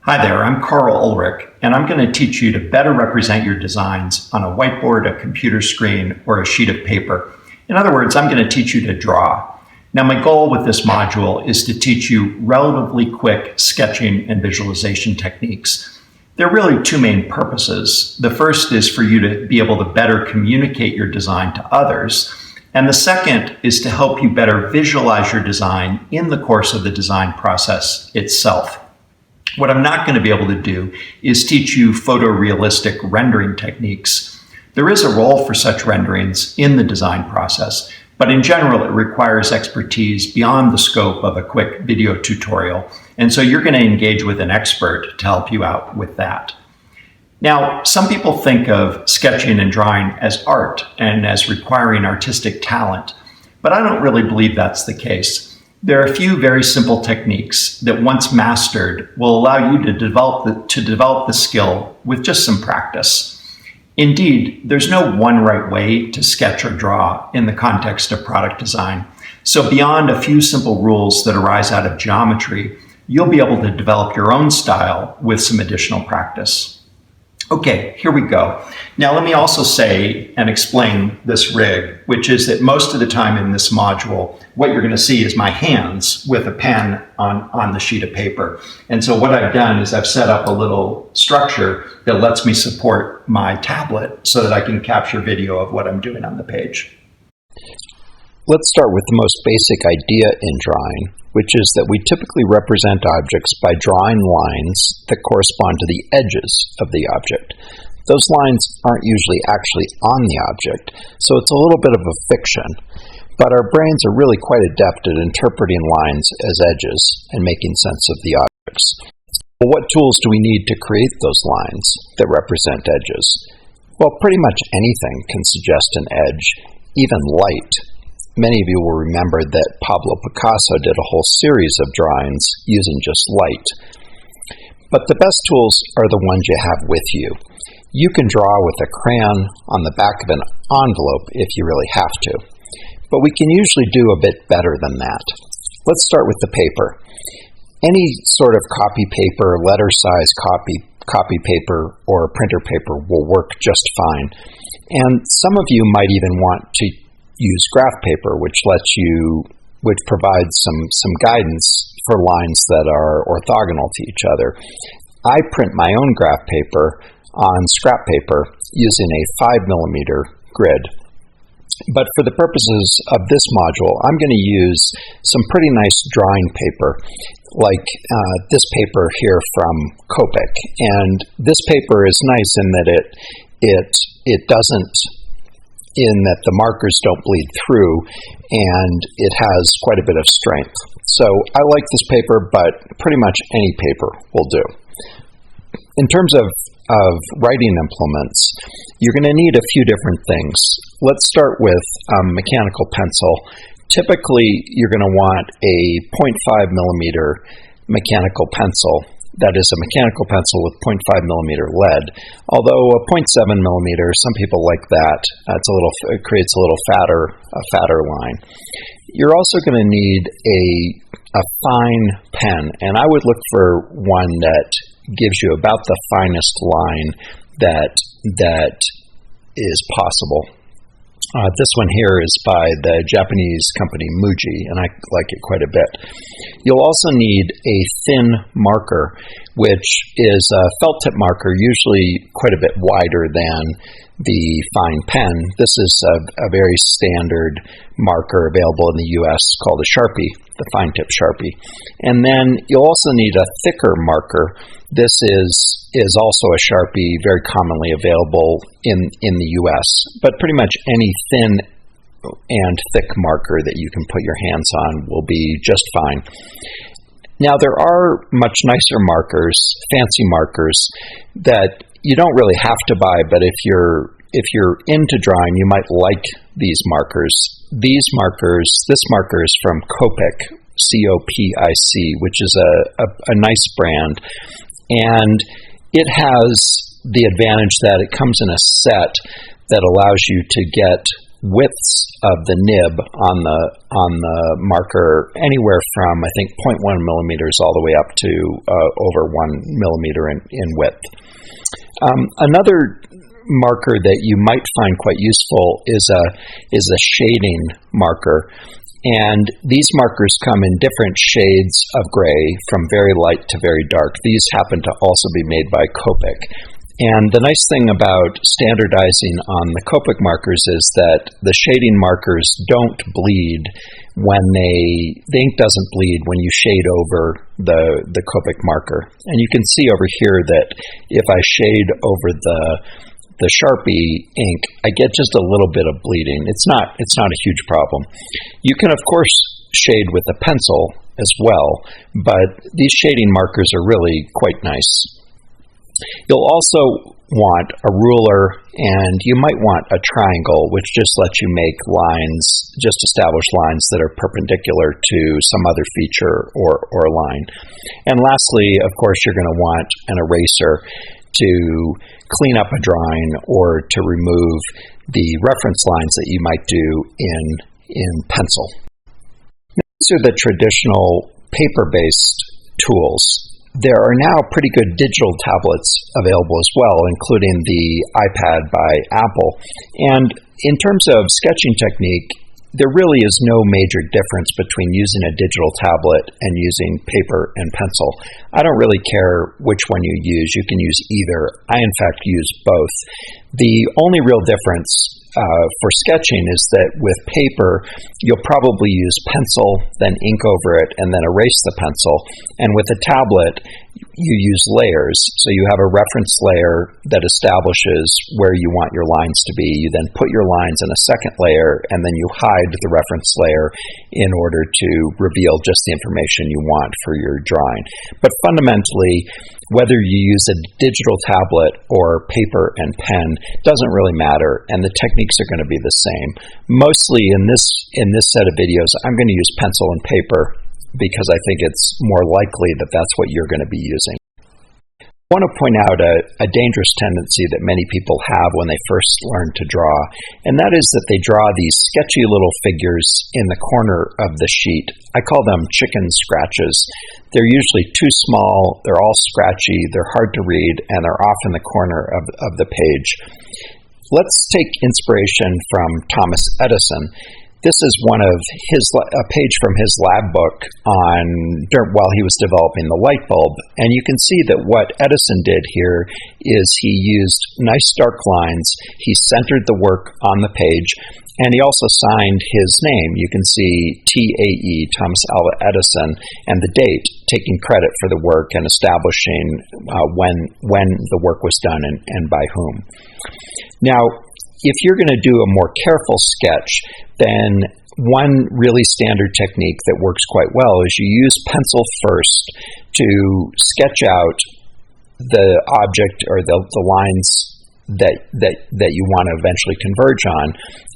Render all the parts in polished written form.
Hi there, I'm Carl Ulrich, and I'm going to teach you to better represent your designs on a whiteboard, a computer screen, or a sheet of paper. In other words, I'm going to teach you to draw. Now, my goal with this module is to teach you relatively quick sketching and visualization techniques. There are really two main purposes. The first is for you to be able to better communicate your design to others, and the second is to help you better visualize your design in the course of the design process itself. What I'm not going to be able to do is teach you photorealistic rendering techniques. There is a role for such renderings in the design process, but in general, it requires expertise beyond the scope of a quick video tutorial. And so you're going to engage with an expert to help you out with that. Now, some people think of sketching and drawing as art and as requiring artistic talent, but I don't really believe that's the case. There are a few very simple techniques that, once mastered, will allow you to develop the skill with just some practice. Indeed, there's no one right way to sketch or draw in the context of product design. So beyond a few simple rules that arise out of geometry, you'll be able to develop your own style with some additional practice. Okay, here we go. Now let me also say and explain this rig, which is that most of the time in this module, what you're going to see is my hands with a pen on the sheet of paper. And so what I've done is I've set up a little structure that lets me support my tablet so that I can capture video of what I'm doing on the page. Let's start with the most basic idea in drawing, which is that we typically represent objects by drawing lines that correspond to the edges of the object. Those lines aren't usually actually on the object, so it's a little bit of a fiction, but our brains are really quite adept at interpreting lines as edges and making sense of the objects. Well, what tools do we need to create those lines that represent edges? Well, pretty much anything can suggest an edge, even light. Many of you will remember that Pablo Picasso did a whole series of drawings using just light. But the best tools are the ones you have with you. You can draw with a crayon on the back of an envelope if you really have to. But we can usually do a bit better than that. Let's start with the paper. Any sort of copy paper, letter size copy paper, or printer paper will work just fine. And some of you might even want to use graph paper, which provides some guidance for lines that are orthogonal to each other. I print my own graph paper on scrap paper using a 5mm grid. But for the purposes of this module, I'm going to use some pretty nice drawing paper, like this paper here from Copic. And this paper is nice in that it doesn't, in that the markers don't bleed through, and it has quite a bit of strength. So I like this paper, but pretty much any paper will do. In terms of writing implements, you're going to need a few different things. Let's start with a mechanical pencil. Typically, you're going to want a 0.5mm mechanical pencil. That is a mechanical pencil with 0.5mm lead. Although a 0.7mm, some people like that. It creates a little fatter line. You're also going to need a fine pen, and I would look for one that gives you about the finest line that is possible. This one here is by the Japanese company Muji, and I like it quite a bit. You'll also need a thin marker, which is a felt tip marker, usually quite a bit wider than the fine pen. This is a very standard marker available in the US called a Sharpie, the fine tip Sharpie. And then you'll also need a thicker marker. This is also a Sharpie, very commonly available in the US, but pretty much any thin and thick marker that you can put your hands on will be just fine. Now, there are much nicer markers, fancy markers, that you don't really have to buy, but if you're into drawing, you might like these markers. This marker is from Copic, C-O-P-I-C, which is a nice brand, and it has the advantage that it comes in a set that allows you to get widths of the nib on the marker anywhere from, I think, 0.1 millimeters all the way up to over 1 millimeter in width. Another marker that you might find quite useful is a shading marker. And these markers come in different shades of gray, from very light to very dark. These happen to also be made by Copic. And the nice thing about standardizing on the Copic markers is that the shading markers don't bleed when the ink doesn't bleed when you shade over the Copic marker. And you can see over here that if I shade over the Sharpie ink, I get just a little bit of bleeding. It's not a huge problem. You can, of course, shade with a pencil as well, but these shading markers are really quite nice. You'll also want a ruler, and you might want a triangle, which just lets you make lines, just establish lines that are perpendicular to some other feature or line. And lastly, of course, you're going to want an eraser to clean up a drawing or to remove the reference lines that you might do in pencil. These are the traditional paper-based tools. There are now pretty good digital tablets available as well, including the iPad by Apple. And in terms of sketching technique, there really is no major difference between using a digital tablet and using paper and pencil. I don't really care which one you use. You can use either. I, in fact, use both. The only real difference for sketching is that with paper, you'll probably use pencil, then ink over it, and then erase the pencil. And with a tablet, you use layers. So you have a reference layer that establishes where you want your lines to be. You then put your lines in a second layer, and then you hide the reference layer in order to reveal just the information you want for your drawing. But fundamentally, whether you use a digital tablet or paper and pen doesn't really matter, and the techniques are going to be the same. Mostly in this set of videos, I'm going to use pencil and paper because I think it's more likely that that's what you're going to be using. I want to point out a dangerous tendency that many people have when they first learn to draw, and that is that they draw these sketchy little figures in the corner of the sheet. I call them chicken scratches. They're usually too small, they're all scratchy, they're hard to read, and they're off in the corner of the page. Let's take inspiration from Thomas Edison. This is a page from his lab book while he was developing the light bulb. And you can see that what Edison did here is he used nice dark lines, he centered the work on the page, and he also signed his name. You can see TAE, Thomas Alva Edison, and the date, taking credit for the work and establishing when the work was done and by whom. Now, if you're going to do a more careful sketch, then one really standard technique that works quite well is you use pencil first to sketch out the object or the lines that you want to eventually converge on,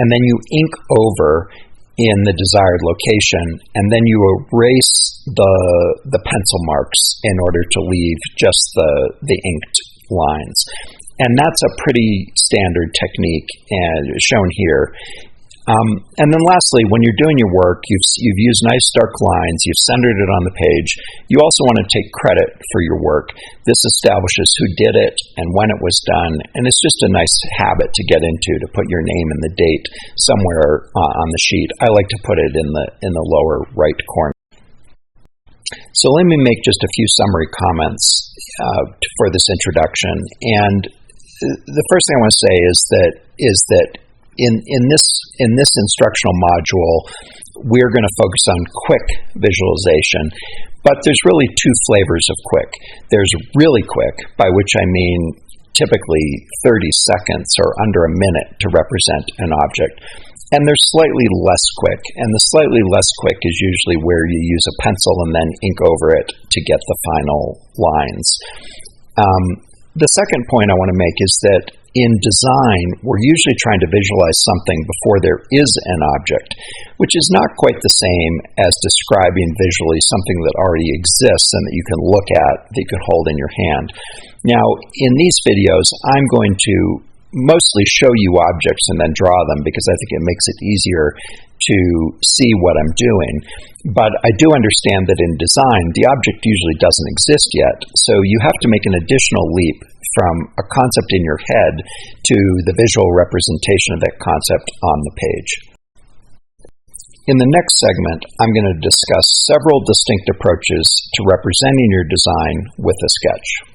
and then you ink over in the desired location, and then you erase the pencil marks in order to leave just the inked lines. And that's a pretty standard technique shown here. And then lastly, when you're doing your work, you've used nice dark lines, you've centered it on the page. You also want to take credit for your work. This establishes who did it and when it was done, and it's just a nice habit to get into, to put your name and the date somewhere on the sheet. I like to put it in the lower right corner. So let me make just a few summary comments for this introduction. And the first thing I want to say is that in this instructional module, we're going to focus on quick visualization, but there's really two flavors of quick. There's really quick, by which I mean typically 30 seconds or under a minute to represent an object. And there's slightly less quick, and the slightly less quick is usually where you use a pencil and then ink over it to get the final lines. The second point I want to make is that in design, we're usually trying to visualize something before there is an object, which is not quite the same as describing visually something that already exists and that you can look at, that you can hold in your hand. Now, in these videos, I'm going to mostly show you objects and then draw them because I think it makes it easier to see what I'm doing. But I do understand that in design, the object usually doesn't exist yet, so you have to make an additional leap from a concept in your head to the visual representation of that concept on the page. In the next segment, I'm going to discuss several distinct approaches to representing your design with a sketch.